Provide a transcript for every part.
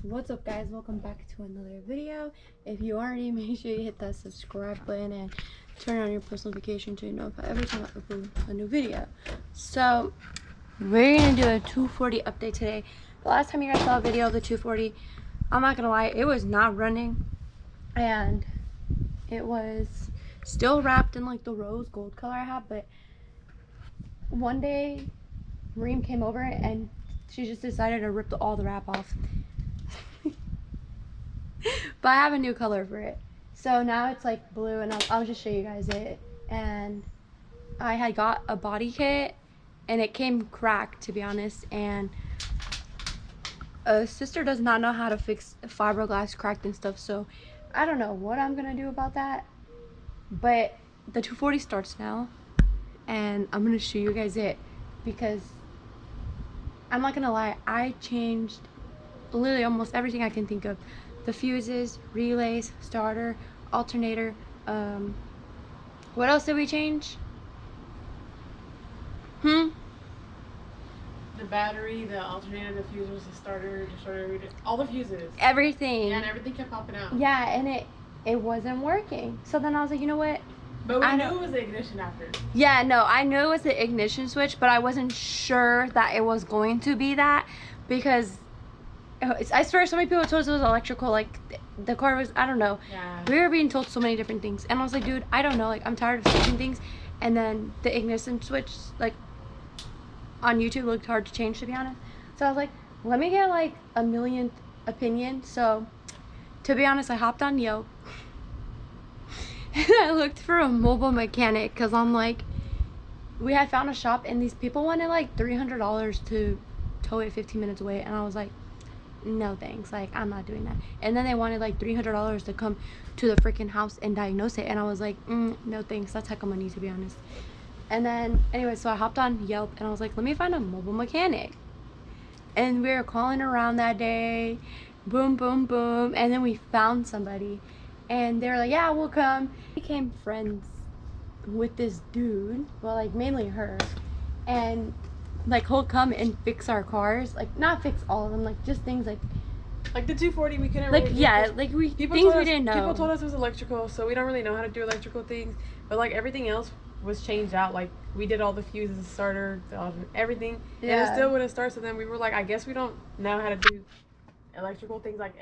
What's up, guys? Welcome back to another video. If you already, make sure you hit that subscribe button and turn on your post notification to know every time I upload a new video. So we're gonna do a 240 update today. The last time you guys saw a video of the 240, I'm not gonna lie, it was not running and it was still wrapped in like the rose gold color I have. But one day Reem came over and she just decided to rip all the wrap off. But I have a new color for it, so now it's like blue, and I'll just show you guys it. And I had got a body kit and it came cracked, to be honest, and a sister does not know how to fix fiberglass cracked and stuff, so I don't know what I'm gonna do about that. But the 240 starts now and I'm gonna show you guys it, because I'm not gonna lie, I changed literally almost everything I can think of. The fuses, relays, starter, alternator. What else did we change? The battery, the alternator, the fuses, the starter, all the fuses. Everything. Yeah, and everything kept popping out. Yeah, and it wasn't working. So then I was like, you know what? But we knew it was the ignition after. Yeah, no, I knew it was the ignition switch, but I wasn't sure that it was going to be that, because I swear so many people told us it was electrical. Like the car was, I don't know. Yeah. We were being told so many different things, and I was like, dude, I don't know. Like, I'm tired of switching things. And then the ignition switch, like on YouTube, looked hard to change, to be honest. So I was like, let me get like a millionth opinion. So to be honest, I hopped on Yelp and I looked for a mobile mechanic, because I'm like, we had found a shop and these people wanted like $300 to tow it 15 minutes away, and I was like, no thanks, like I'm not doing that. And then they wanted like $300 to come to the freaking house and diagnose it, and I was like, no thanks, that's heck of money, to be honest. And then anyway, so I hopped on Yelp and I was like, let me find a mobile mechanic. And we were calling around that day, boom boom boom, and then we found somebody and they were like, yeah, we'll come. We became friends with this dude, well, like mainly her, and like he'll come and fix our cars, like not fix all of them, like just things like the 240 we couldn't like really yeah, like we things we didn't know. People told us it was electrical, so we don't really know how to do electrical things. But like everything else was changed out. Like we did all the fuses, the starter, everything, and it still wouldn't start. So then we were like, I guess we don't know how to do electrical things. Like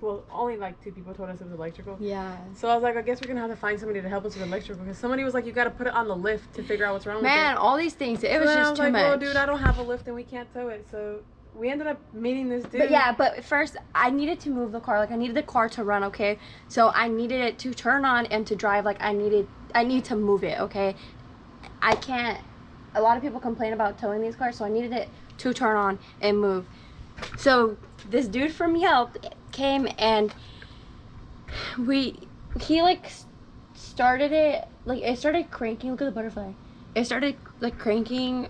well, only like 2 people told us it was electrical. Yeah. So I was like, I guess we're gonna have to find somebody to help us with electrical, because somebody was like, you gotta put it on the lift to figure out what's wrong with it. Man, all these things, it was just too much. Well, dude, I don't have a lift and we can't tow it. So we ended up meeting this dude. But yeah, but first I needed to move the car. Like I needed the car to run, okay? So I needed it to turn on and to drive. Like I need to move it, okay? I can't. A lot of people complain about towing these cars, so I needed it to turn on and move. So this dude from Yelp came and he like started it, like it started cranking. Look at the butterfly. It started like cranking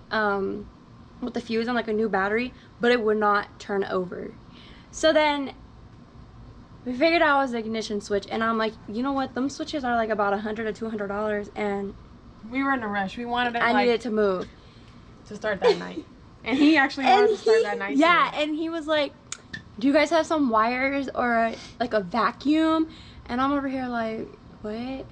with the fuse on like a new battery, but it would not turn over. So then we figured out it was the ignition switch, and I'm like, you know what, them switches are like about $100 to $200, and we were in a rush. We wanted it. I needed to move to start that night, and he actually wanted to start that night. Yeah, too. and he was like, do you guys have some wires or like a vacuum? And I'm over here like, what?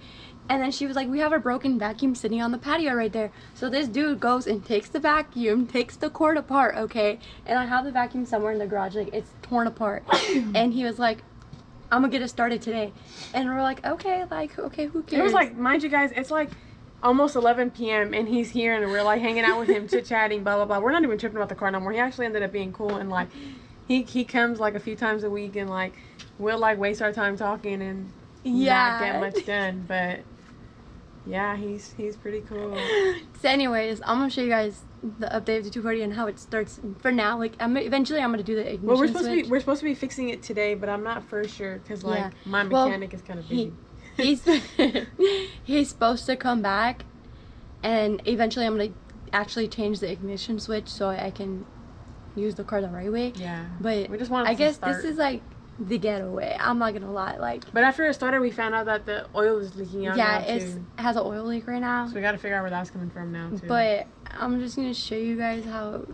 And then she was like, we have a broken vacuum sitting on the patio right there. So this dude goes and takes the vacuum, takes the cord apart, okay? And I have the vacuum somewhere in the garage, like it's torn apart. And he was like, I'm gonna get it started today. And we're like, okay, who cares? It was like, mind you guys, it's like almost 11 p.m. and he's here and we're like hanging out with him, chit-chatting, blah, blah, blah. We're not even tripping about the car no more. He actually ended up being cool, and like he comes like a few times a week, and like we'll like waste our time talking and not get much done. But yeah, he's pretty cool. So anyways, I'm gonna show you guys the update of the 240 and how it starts. For now, like eventually I'm gonna do the ignition well, switch. we're supposed to be fixing it today, but I'm not for sure, because like my mechanic is kind of busy. He's supposed to come back, and eventually I'm gonna actually change the ignition switch so I can use the car the right way. Yeah, but we just wanted I guess start. This is like the getaway. I'm not gonna lie, like. But after it started, we found out that the oil is leaking out. Yeah, now it has an oil leak right now. So we got to figure out where that's coming from now too. But I'm just gonna show you guys how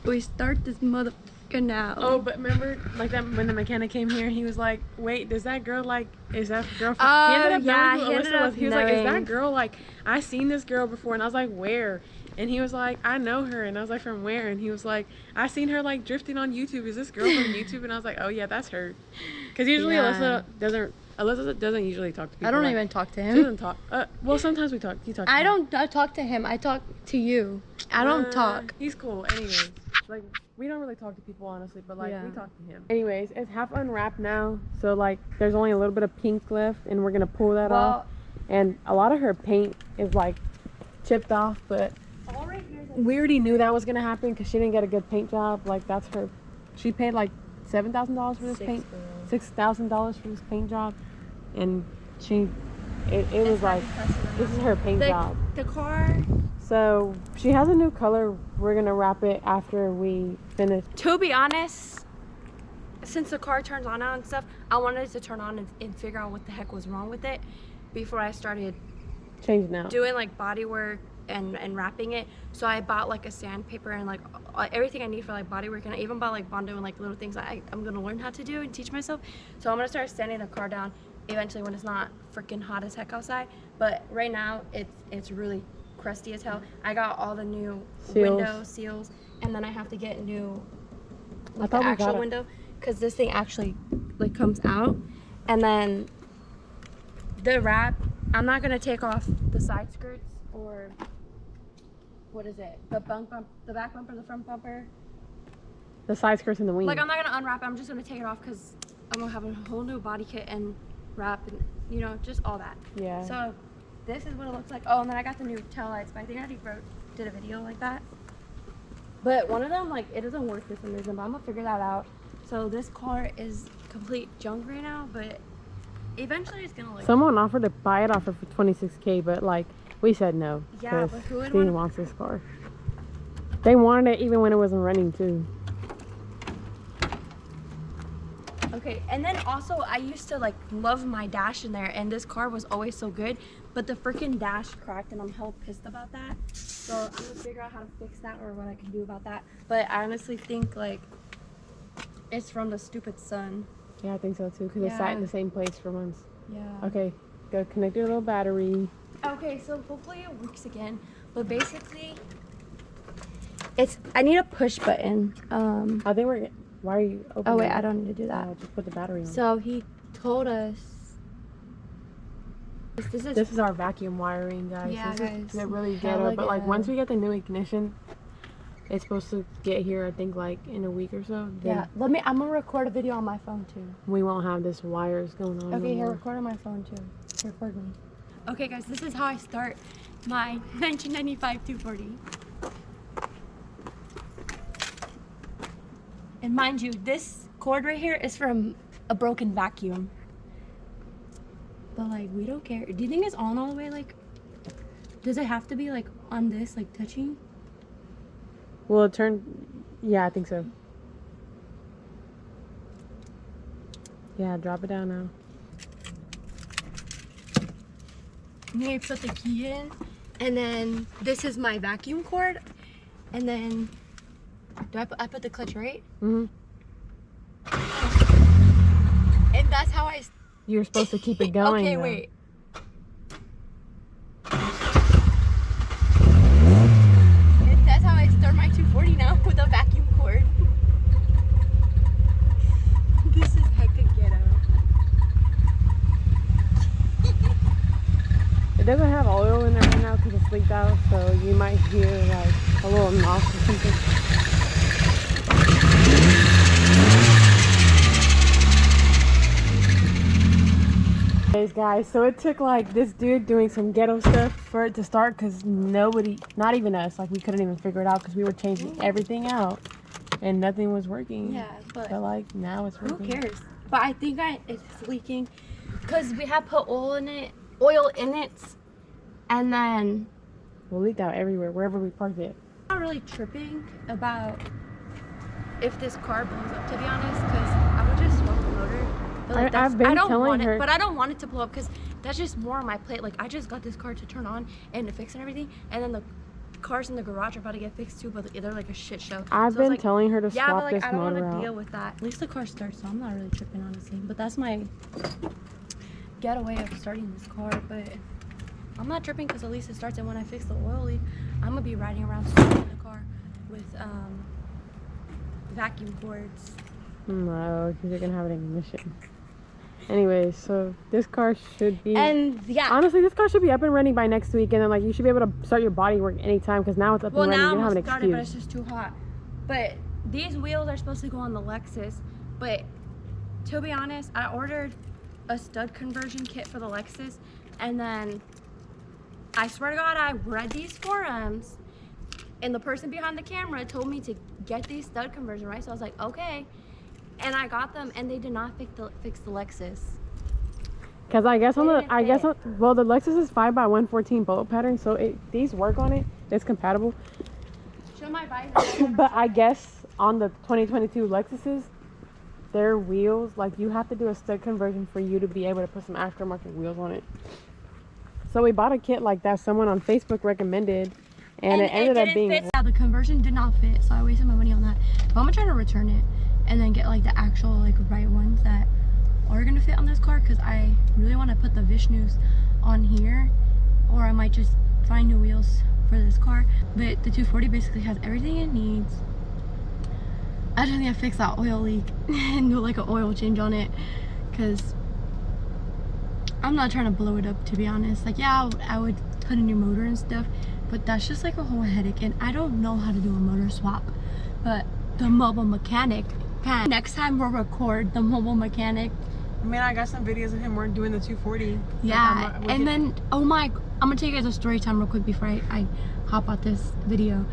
we start this motherfucker freaking out. Oh, but remember, like that when the mechanic came here, he was like, "Wait, does that girl like? Is that girl?" From Oh, he ended up yeah, knowing who he Alyssa ended up was. He was like, "Is that knowing. girl like? I seen this girl before," and I was like, "Where?" And he was like, "I know her," and I was like, "From where?" And he was like, "I seen her like drifting on YouTube. Is this girl from YouTube?" And I was like, "Oh yeah, that's her." Because usually Yeah. Alyssa doesn't usually talk to people. I don't like, even talk to She him. doesn't talk. Well, sometimes we talk. You talk. To I him. don't talk to him. I talk to you. I don't talk. He's cool. Anyways, like we don't really talk to people honestly, but like Yeah. we talk to him. Anyways, it's half unwrapped now, so like there's only a little bit of pink left, and we're gonna pull that off. And a lot of her paint is like chipped off, but we already knew that was gonna happen because she didn't get a good paint job. Like that's her. She paid like $7,000 for this paint. $6,000 for this paint job, and it was like this is her paint job. The car. So she has a new color. We're gonna wrap it after we finish. To be honest, since the car turns on now and stuff, I wanted it to turn on and figure out what the heck was wrong with it before I started Change now. doing like body work and wrapping it. So I bought like a sandpaper and like everything I need for like body work, and I even bought like Bondo and like little things that I'm gonna learn how to do and teach myself. So I'm gonna start sanding the car down eventually when it's not freaking hot as heck outside. But right now it's really crusty as hell. I got all the new window seals, and then I have to get new like the actual window, because this thing actually like comes out. And then the wrap, I'm not gonna take off the side skirts or what is it, the back bumper, the front bumper, the side skirts and the wing. like I'm not gonna unwrap it. I'm just gonna take it off because I'm gonna have a whole new body kit and wrap and just all that. Yeah. So this is what it looks like. Oh, and then I got the new tail lights, but I think I already did a video like that. But one of them, like, it doesn't work for some reason, but I'm gonna figure that out. So this car is complete junk right now, but eventually it's gonna like. Someone offered to buy it off her for $26K, but like we said no. Yeah, but who would Steve wants this car. They wanted it even when it wasn't running too. Okay, and then also I used to like love my dash in there, and this car was always so good, but the freaking dash cracked, and I'm hell pissed about that. So I'm gonna figure out how to fix that or what I can do about that. But I honestly think like it's from the stupid sun. Yeah, I think so too, because it sat in the same place for months. Yeah. Okay, go connect your little battery. Okay, so hopefully it works again. But basically, I need a push button. I think we're. Why are you opening? Oh wait, I don't need to do that. Just put the battery on. So he told us. This is our vacuum wiring, guys. Yeah, this guys. is really ghetto, but like once we get the new ignition, it's supposed to get here. I think like in a week or so. Yeah. I'm gonna record a video on my phone too. We won't have this wires going on. Okay, here, record on my phone too. Record me. Okay, guys, this is how I start my 1995 240. And mind you, this cord right here is from a broken vacuum. But like, we don't care. Do you think it's on all the way? Like, does it have to be like on this, like touching? Will it turn? Yeah, I think so. Yeah, drop it down now. You put the key in, and then this is my vacuum cord, and then I put the clutch right? Mm-hmm. And that's how I. You're supposed to keep it going. Okay, though. wait. And that's how I start my 240 now with a vacuum cord. This is hectic ghetto. It doesn't have oil in it right now because it's leaked out, so you might hear like a little knock or something. Guys, so it took like this dude doing some ghetto stuff for it to start, because nobody, not even us, like we couldn't even figure it out because we were changing everything out and nothing was working. Yeah, but like now it's working. Who cares? But I think it's leaking because we have put oil in it, and then Well, leaked out everywhere, wherever we parked it. I'm not really tripping about if this car blows up, to be honest, because I would just swap the motor. But like, I've been telling her, but I don't want it to blow up because that's just more on my plate. Like, I just got this car to turn on and to fix and everything, and then cars in the garage are about to get fixed too, but they're like a shit show. I've So been it's like, telling her to yeah, but swap like this I don't motor want to out. deal with that. At least the car starts, so I'm not really tripping, honestly. But that's my getaway of starting this car. But I'm not tripping because at least it starts. And when I fix the oil leak, I'm gonna be riding around in the car with vacuum cords. No, because you're gonna have an ignition. Anyways, so this car should be. And yeah, Honestly, this car should be up and running by next week, and then like you should be able to start your body work anytime because now it's up and running. now You don't have I'm an started, but excuse. it's just too hot. But these wheels are supposed to go on the Lexus. But to be honest, I ordered a stud conversion kit for the Lexus, and then I swear to God, I read these forums, and the person behind the camera told me to get these stud conversion, right? So I was like, okay. And I got them, and they did not fix the Lexus. Because I guess They on the, didn't I guess fit. well the Lexus is 5x114 bolt pattern, so these work on it. It's compatible. Show my visor. But I guess on the 2022 Lexuses, their wheels, like you have to do a stud conversion for you to be able to put some aftermarket wheels on it. So we bought a kit like that someone on Facebook recommended, and it ended up being. Yeah, the conversion did not fit, so I wasted my money on that. But I'm gonna try to return it and then get like the actual like right ones that are gonna fit on this car, because I really want to put the Vishnus on here, or I might just find new wheels for this car. But the 240 basically has everything it needs. I just need to fix that oil leak and do like an oil change on it, because I'm not trying to blow it up, to be honest. Like, yeah, I would put a new motor and stuff, but that's just like a whole headache, and I don't know how to do a motor swap. But the mobile mechanic can. Next time we'll record the mobile mechanic. I mean, I got some videos of him doing the 240. Yeah, and then, oh my, I'm gonna tell you guys a story time real quick before I hop out this video.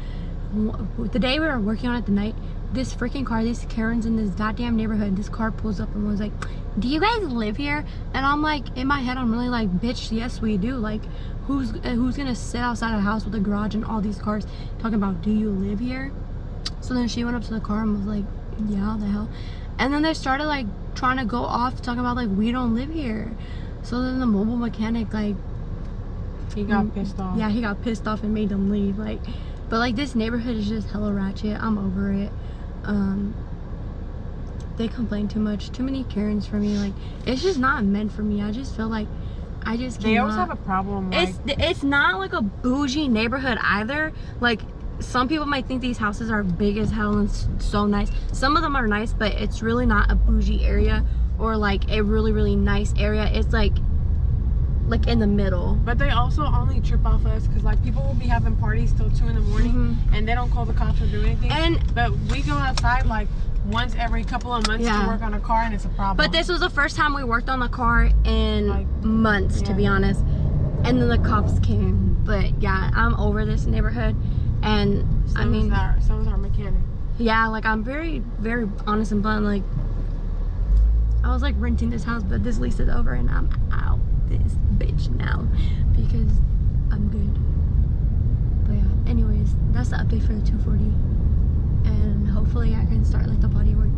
The day we were working on it, the night, this freaking car, these Karens in this goddamn neighborhood, this car pulls up and was like, do you guys live here? And I'm like, in my head, I'm really like, bitch, yes we do. Like, who's gonna sit outside a house with a garage and all these cars talking about, do you live here? So then she went up to the car and was like, yeah, the hell. And then they started like trying to go off talking about like, we don't live here. So then the mobile mechanic, like, he got pissed off. Yeah, he got pissed off and made them leave. Like, but like this neighborhood is just hella ratchet. I'm over it. They complain too much, too many Karens for me. Like, it's just not meant for me. I just feel like I just cannot. They always have a problem. Like, it's not like a bougie neighborhood either. Like, some people might think these houses are big as hell and so nice. Some of them are nice, but it's really not a bougie area or like a really, really nice area. It's like in the middle. But they also only trip off us because like people will be having parties till 2 in the morning and they don't call the cops or do anything. But we go outside like once every couple of months to work on a car, and it's a problem. But this was the first time we worked on the car in like months, to be honest. And then the cops came. But yeah, I'm over this neighborhood. And so was our mechanic. Yeah, like I'm very, very honest and blunt. Like, I was like renting this house, but this lease is over and I'm out this bitch now because I'm good. But yeah, anyways, that's the update for the 240, and hopefully I can start like the body work